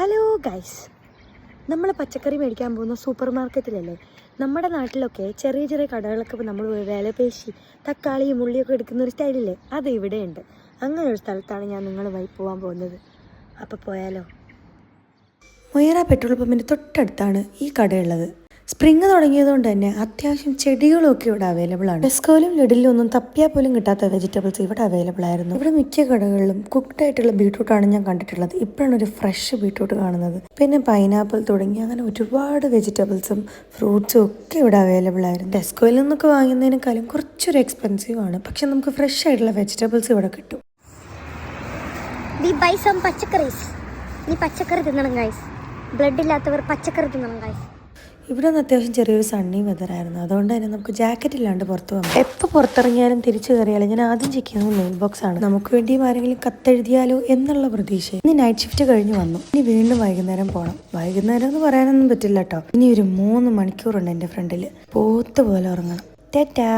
Hello guys, നമ്മൾ പച്ചക്കറി മേടിക്കാൻ പോകുന്ന സൂപ്പർ മാർക്കറ്റിലല്ലേ. നമ്മുടെ നാട്ടിലൊക്കെ ചെറിയ ചെറിയ കടകളൊക്കെ നമ്മൾ വില പേശി തക്കാളിയും ഉള്ളിയൊക്കെ എടുക്കുന്ന ഒരു സ്റ്റൈലില്ലേ, അത് ഇവിടെയുണ്ട്. അങ്ങനെ ഒരു സ്ഥലത്താണ് ഞാൻ നിങ്ങളുമായി പോകാൻ പോകുന്നത്. അപ്പോൾ പോയാലോ? മൊയ്റ പെട്രോൾ പമ്പിൻ്റെ തൊട്ടടുത്താണ് ഈ കടയുള്ളത്. സ്പ്രിങ് തുടങ്ങിയതുകൊണ്ട് തന്നെ അത്യാവശ്യം ചെടികളൊക്കെ ഇവിടെ അവൈലബിൾ ആണ്. ടെസ്കോയിലും ലിഡിലും ഒന്നും തപ്പിയാൽ പോലും കിട്ടാത്ത വെജിറ്റബിൾസ് ഇവിടെ അവൈലബിൾ ആയിരുന്നു. ഇവിടെ മിക്ക കടകളിലും കുക്ക്ഡ് ആയിട്ടുള്ള ബീട്രൂട്ടാണ് ഞാൻ കണ്ടിട്ടുള്ളത്. ഇപ്പോഴാണ് ഒരു ഫ്രഷ് ബീട്രൂട്ട് കാണുന്നത്. പിന്നെ പൈനാപ്പിൾ തുടങ്ങി അങ്ങനെ ഒരുപാട് വെജിറ്റബിൾസും ഫ്രൂട്ട്സും ഒക്കെ ഇവിടെ അവൈലബിൾ ആയിരുന്നു. ടെസ്കോയിൽ നിന്നൊക്കെ വാങ്ങുന്നതിനേക്കാളും കുറച്ചൊരു എക്സ്പെൻസീവ് ആണ്, പക്ഷെ നമുക്ക് ഫ്രഷ് ആയിട്ടുള്ള വെജിറ്റബിൾസ് ഇവിടെ കിട്ടും. പച്ചക്കറി തിന്നണം ഗൈസ്. ബ്ലഡ് ഇല്ലാത്തവർ പച്ചക്കറി തിന്നണം ഗൈസ്. ഇവിടെ നിന്ന് അത്യാവശ്യം ചെറിയൊരു സണ്ണി വെതറായിരുന്നു, അതുകൊണ്ട് തന്നെ നമുക്ക് ജാക്കറ്റ് ഇല്ലാണ്ട് പുറത്ത് പോകാം. എപ്പോൾ പുറത്തിറങ്ങിയാലും തിരിച്ചു കയറിയാലും ഞാൻ ആദ്യം ചെക്ക് ചെയ്യുന്നത് മെയിൽ ബോക്സ് ആണ്. നമുക്ക് വേണ്ടിയും ആരെങ്കിലും കത്തെഴുതിയാലോ എന്നുള്ള പ്രതീക്ഷ. ഇനി നൈറ്റ് ഷിഫ്റ്റ് കഴിഞ്ഞ് വന്നു, ഇനി വീണ്ടും വൈകുന്നേരം പോകണം. വൈകുന്നേരം എന്ന് പറയാനൊന്നും പറ്റില്ല കേട്ടോ. ഇനി ഒരു 3 മണിക്കൂറുണ്ട് എൻ്റെ ഫ്രണ്ടിൽ. പോത്ത് പോലെ ഉറങ്ങണം. ടാറ്റാ.